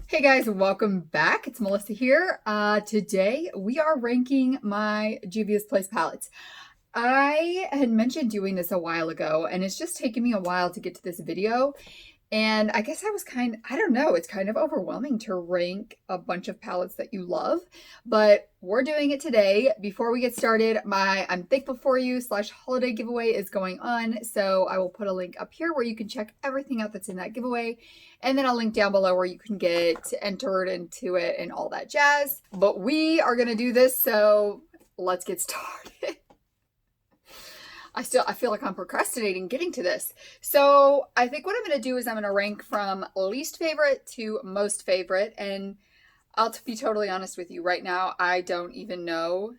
Hey guys, welcome back. It's Melissa here. Today we are ranking my Juvia's Place palettes. I had mentioned doing this a while ago, and it's just taken me a while to get to this video. And I guess I don't know, it's kind of overwhelming to rank a bunch of palettes that you love, but we're doing it today. Before we get started, my I'm Thankful For You / holiday giveaway is going on. So I will put a link up here where you can check everything out that's in that giveaway. And then I'll link down below where you can get entered into it and all that jazz. But we are going to do this, so let's get started. I feel like I'm procrastinating getting to this. So I think what I'm going to do is I'm going to rank from least favorite to most favorite. And I'll be totally honest with you right now, I don't know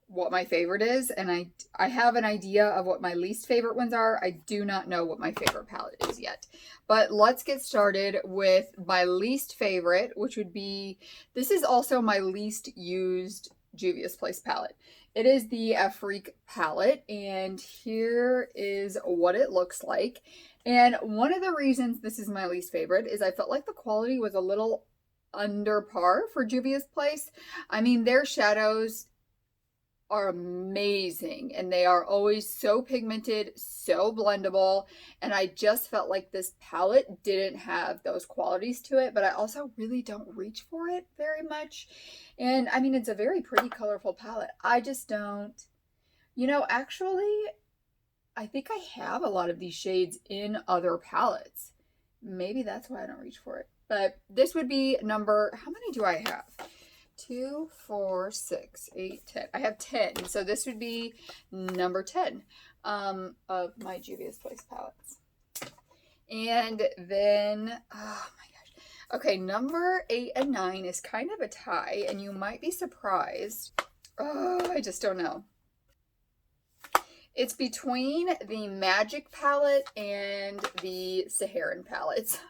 what my favorite is. And I have an idea of what my least favorite ones are. I do not know what my favorite palette is yet. But let's get started with my least favorite, which would be, this is also my least used Juvia's Place palette. It is the Afrique palette, and here is what it looks like. And one of the reasons this is my least favorite is I felt like the quality was a little under par for Juvia's Place. I mean, their shadows are amazing, and they are always so pigmented, so blendable, and I just felt like this palette didn't have those qualities to it, but I also really don't reach for it very much. And I mean, it's a very pretty, colorful palette. I just don't, actually, I think I have a lot of these shades in other palettes. Maybe that's why I don't reach for it. But this would be how many do I have? 2, 4, 6, 8, 10. I have 10. So this would be number 10 of my Juvia's Place palettes. And then, oh my gosh. Okay, number 8 and 9 is kind of a tie, and you might be surprised. Oh, I just don't know. It's between the Magic palette and the Saharan palettes.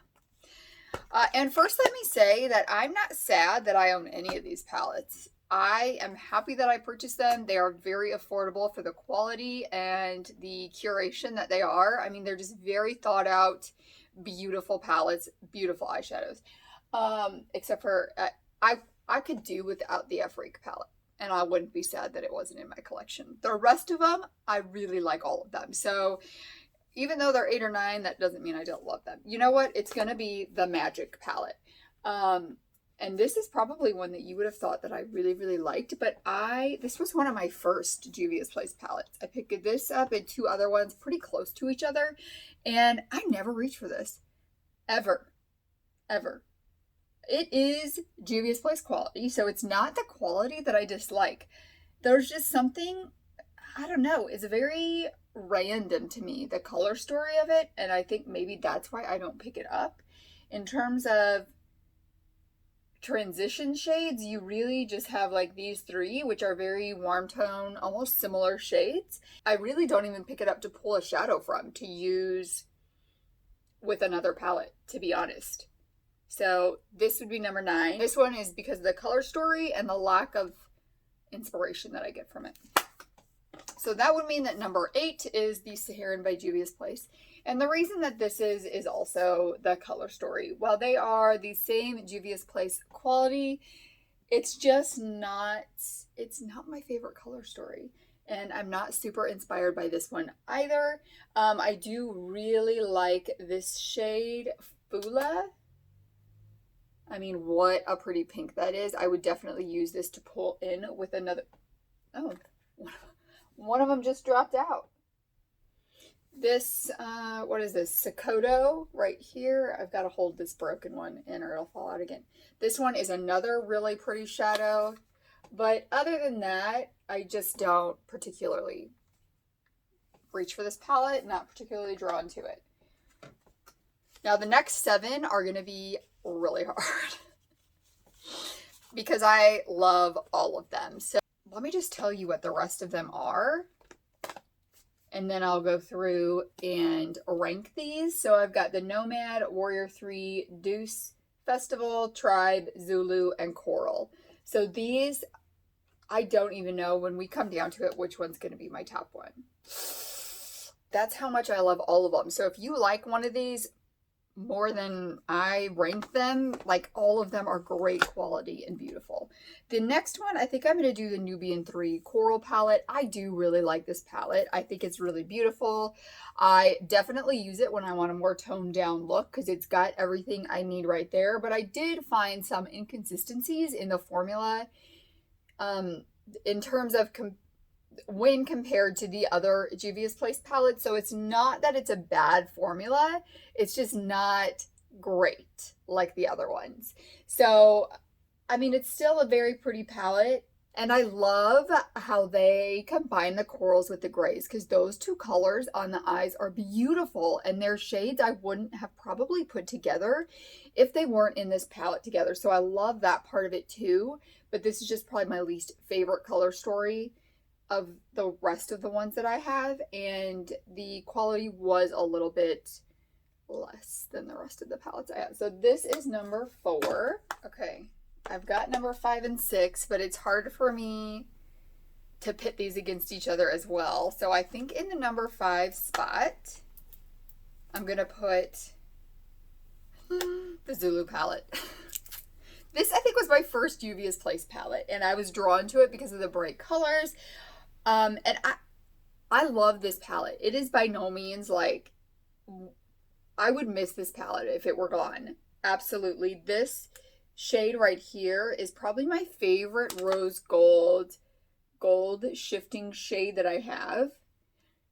And first, let me say that I'm not sad that I own any of these palettes. I am happy that I purchased them. They are very affordable for the quality and the curation that they are. I mean, they're just very thought out, beautiful palettes, beautiful eyeshadows. Except for, I could do without the Afrique palette, and I wouldn't be sad that it wasn't in my collection. The rest of them, I really like all of them. So even though they're 8 or 9, that doesn't mean I don't love them. You know what? It's going to be the Magic palette. And this is probably one that you would have thought that I really, really liked. But this was one of my first Juvia's Place palettes. I picked this up and 2 other ones pretty close to each other. And I never reached for this. Ever. Ever. It is Juvia's Place quality. So it's not the quality that I dislike. There's just something, I don't know, it's very random to me, the color story of it, and I think maybe that's why I don't pick it up. In terms of transition shades, you really just have like these 3, which are very warm tone, almost similar shades. I really don't even pick it up to pull a shadow from to use with another palette, to be honest. So this would be number 9. This one is because of the color story and the lack of inspiration that I get from it. So that would mean that number 8 is the Saharan by Juvia's Place. And the reason that this is also the color story. While they are the same Juvia's Place quality, it's not my favorite color story. And I'm not super inspired by this one either. I do really like this shade, Fula. I mean, what a pretty pink that is. I would definitely use this to pull in with another. Oh, one of them just dropped out. This, what is this? Sakoto right here. I've got to hold this broken one in or it'll fall out again. This one is another really pretty shadow. But other than that, I just don't particularly reach for this palette, not particularly drawn to it. Now, the next 7 are going to be really hard because I love all of them. So let me just tell you what the rest of them are, and then I'll go through and rank these. So I've got the Nomad, Warrior 3, Deuce, Festival, Tribe, Zulu, and Coral. So these, I don't even know when we come down to it which one's going to be my top one. That's how much I love all of them. So if you like one of these, more than I ranked them. Like, all of them are great quality and beautiful. The next one, I think I'm going to do the Nubian 3 Coral palette. I do really like this palette. I think it's really beautiful. I definitely use it when I want a more toned down look because it's got everything I need right there. But I did find some inconsistencies in the formula in terms of when compared to the other Juvia's Place palettes. So it's not that it's a bad formula, it's just not great like the other ones. So, I mean, it's still a very pretty palette. And I love how they combine the corals with the grays because those two colors on the eyes are beautiful. And they're shades I wouldn't have probably put together if they weren't in this palette together. So I love that part of it too. But this is just probably my least favorite color story of the rest of the ones that I have, and the quality was a little bit less than the rest of the palettes I have. So this is number 4. Okay, I've got number 5 and 6, but it's hard for me to pit these against each other as well. So I think in the number 5 spot, I'm gonna put the Zulu palette. This, I think, was my first Juvia's Place palette, and I was drawn to it because of the bright colors. And I love this palette. It is by no means like, I would miss this palette if it were gone. Absolutely. This shade right here is probably my favorite rose gold shifting shade that I have.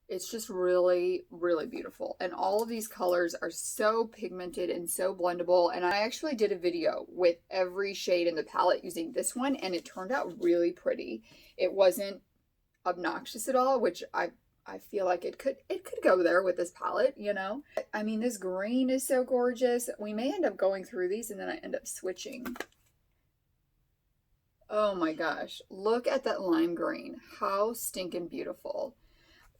It's just really, really beautiful. And all of these colors are so pigmented and so blendable. And I actually did a video with every shade in the palette using this one, and it turned out really pretty. It wasn't obnoxious at all, which I feel like it could go there with this palette, you know. I mean, this green is so gorgeous. We may end up going through these and then I end up switching. Oh my gosh, look at that lime green. How stinking beautiful.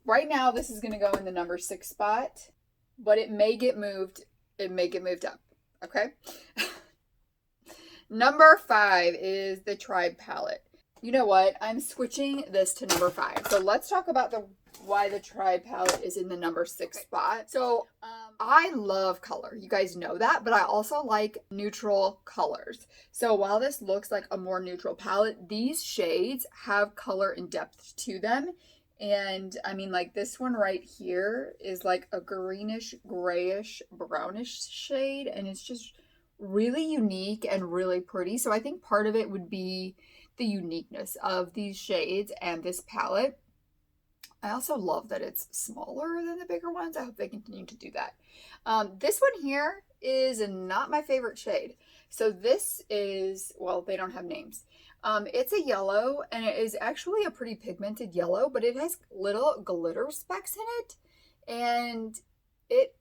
Right now this is going to go in the number 6 spot, but it may get moved. It may get moved up. Okay. Number 5 is the Tribe palette. You know what? I'm switching this to number 5. So let's talk about why the Tribe palette is in the number 6 spot. So I love color. You guys know that, but I also like neutral colors. So while this looks like a more neutral palette, these shades have color and depth to them. And I mean, like this one right here is like a greenish, grayish, brownish shade. And it's just really unique and really pretty. So I think part of it would be the uniqueness of these shades and this palette. I also love that it's smaller than the bigger ones. I hope they continue to do that. This one here is not my favorite shade. So this is, well, they don't have names. It's a yellow, and it is actually a pretty pigmented yellow, but it has little glitter specks in it, and it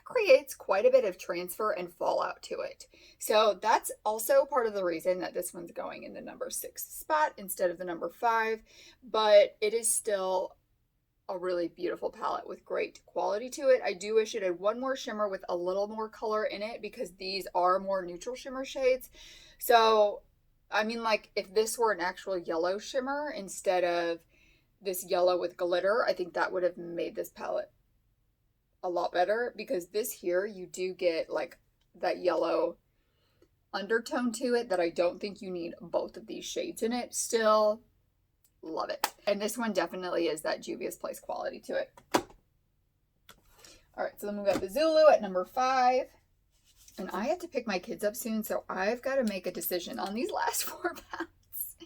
creates quite a bit of transfer and fallout to it. So that's also part of the reason that this one's going in the number 6 spot instead of the number 5, but it is still a really beautiful palette with great quality to it. I do wish it had one more shimmer with a little more color in it because these are more neutral shimmer shades. So, I mean, like if this were an actual yellow shimmer instead of this yellow with glitter, I think that would have made this palette a lot better, because this here you do get like that yellow undertone to it that I don't think you need both of these shades in it. Still love it. And this one definitely is that Juvia's Place quality to it. All right, so then we got the Zulu at number 5. And I have to pick my kids up soon, so I've got to make a decision on these last 4 palettes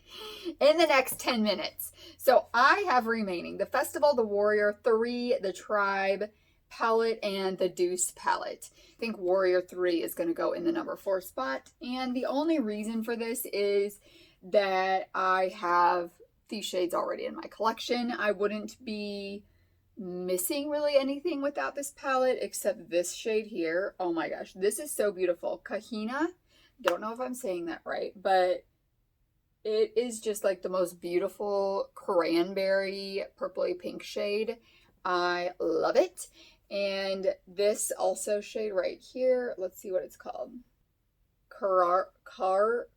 in the next 10 minutes. So I have remaining the Festival, the Warrior 3, the Tribe palette, and the Deuce palette. I think Warrior 3 is going to go in the number 4 spot. And the only reason for this is that I have these shades already in my collection. I wouldn't be missing really anything without this palette except this shade here. Oh my gosh, this is so beautiful. Kahina. Don't know if I'm saying that right, but it is just like the most beautiful cranberry purpley pink shade. I love it. And this also shade right here, let's see what it's called. Karma.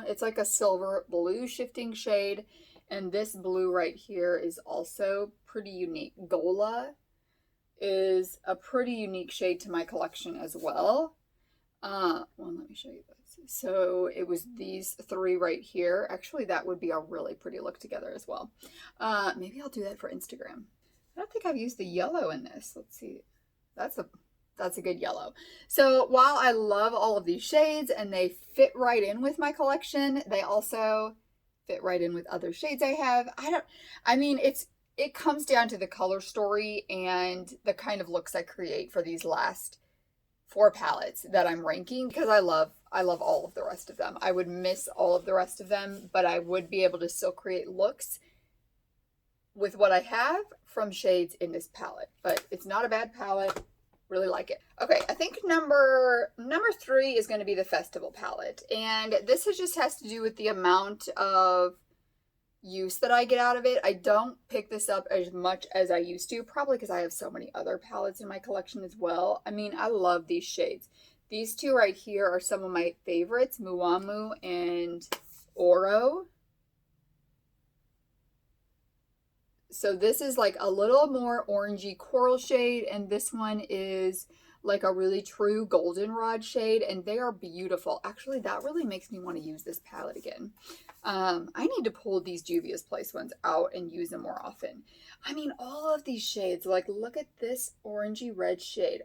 It's like a silver blue shifting shade. And this blue right here is also pretty unique. Gola is a pretty unique shade to my collection as well. Well, let me show you this. So it was these three right here. Actually, that would be a really pretty look together as well. Maybe I'll do that for Instagram. I don't think I've used the yellow in this. Let's see. That's a good yellow. So while I love all of these shades and they fit right in with my collection, they also fit right in with other shades I have. It comes down to the color story and the kind of looks I create for these last 4 palettes that I'm ranking, because I love all of the rest of them. I would miss all of the rest of them, but I would be able to still create looks with what I have from shades in this palette. But it's not a bad palette. Really like it. Okay, I think number 3 is going to be the Festival palette. And this just has to do with the amount of use that I get out of it. I don't pick this up as much as I used to, probably because I have so many other palettes in my collection as well. I mean, I love these shades. These two right here are some of my favorites, Muamu and Oro. So this is like a little more orangey coral shade, and this one is like a really true goldenrod shade, and they are beautiful. Actually, that really makes me want to use this palette again. I need to pull these Juvia's Place ones out and use them more often. I mean, all of these shades, like look at this orangey red shade.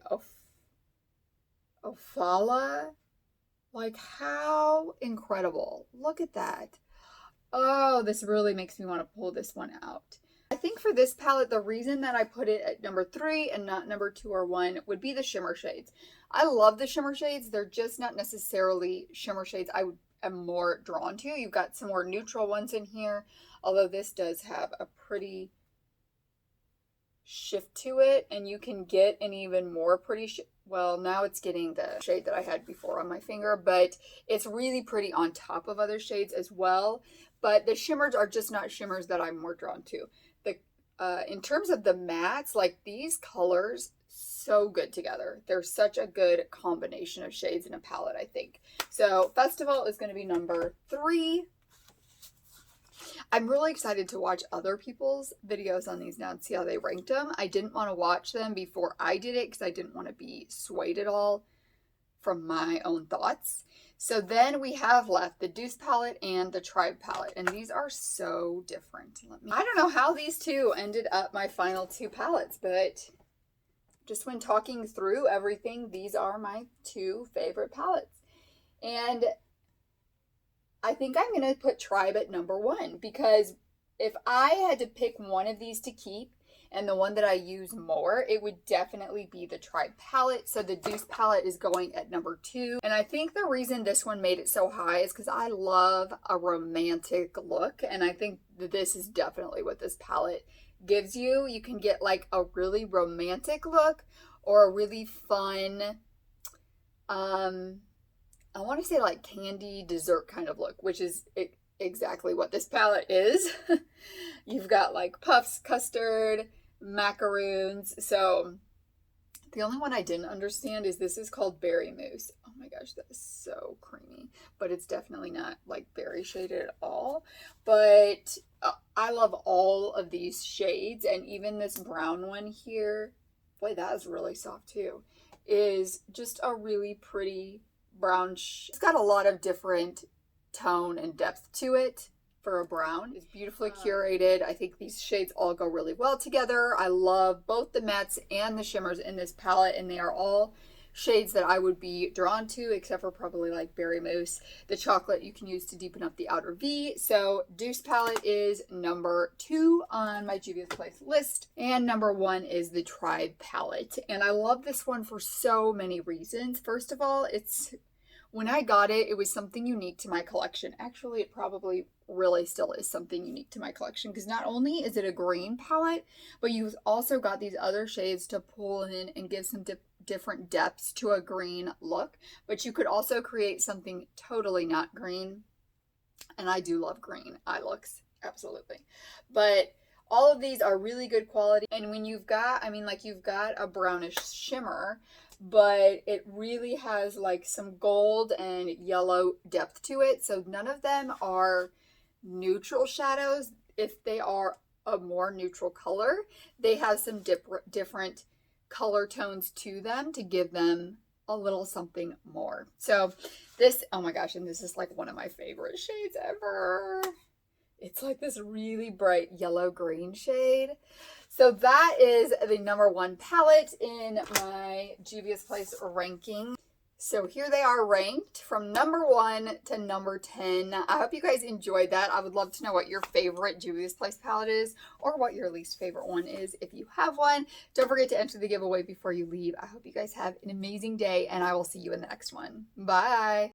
Ophala. Like, how incredible. Look at that. Oh, this really makes me want to pull this one out. I think for this palette, the reason that I put it at number 3 and not number 2 or 1 would be the shimmer shades. I love the shimmer shades. They're just not necessarily shimmer shades I am more drawn to. You've got some more neutral ones in here, although this does have a pretty shift to it, and you can get an even more pretty well, now it's getting the shade that I had before on my finger, but it's really pretty on top of other shades as well. But the shimmers are just not shimmers that I'm more drawn to. In terms of the mattes, like these colors, so good together. They're such a good combination of shades in a palette, I think. So Festival is going to be number 3. I'm really excited to watch other people's videos on these now and see how they ranked them. I didn't want to watch them before I did it because I didn't want to be swayed at all from my own thoughts. So then we have left the Deuce palette and the Tribe palette, and these are so different. I don't know how these two ended up my final 2 palettes, but just when talking through everything, these are my 2 favorite palettes. And I think I'm going to put Tribe at number 1, because if I had to pick one of these to keep and the one that I use more, it would definitely be the Tribe palette. So the Deuce palette is going at number 2. And I think the reason this one made it so high is because I love a romantic look. And I think that this is definitely what this palette gives you. You can get like a really romantic look or a really fun, I want to say like candy dessert kind of look, which is exactly what this palette is. You've got like puffs, custard, macaroons. So the only one I didn't understand is this is called Berry Mousse. Oh my gosh, that is so creamy, but it's definitely not like berry shaded at all. But I love all of these shades, and even this brown one here, boy, that is really soft too, is just a really pretty brown. It's got a lot of different tone and depth to it for a brown. It's beautifully curated. I think these shades all go really well together. I love both the mattes and the shimmers in this palette, and they are all shades that I would be drawn to, except for probably like Berry Mousse. The chocolate you can use to deepen up the outer V. So Deuce palette is number 2 on my Juvia's Place list, and number 1 is the Tribe palette. And I love this one for so many reasons. First of all, when I got it, it was something unique to my collection. Actually, it probably really still is something unique to my collection, because not only is it a green palette, but you've also got these other shades to pull in and give some different depths to a green look. But you could also create something totally not green. And I do love green eye looks, absolutely. But all of these are really good quality. And when you've got, you've got a brownish shimmer, but it really has like some gold and yellow depth to it. So none of them are neutral shadows. If they are a more neutral color, they have some different color tones to them to give them a little something more. So this, oh my gosh, and this is like one of my favorite shades ever. It's like this really bright yellow green shade. So that is the number 1 palette in my Juvia's Place ranking. So here they are ranked from number 1 to number 10. I hope you guys enjoyed that. I would love to know what your favorite Juvia's Place palette is, or what your least favorite one is if you have one. Don't forget to enter the giveaway before you leave. I hope you guys have an amazing day, and I will see you in the next one. Bye.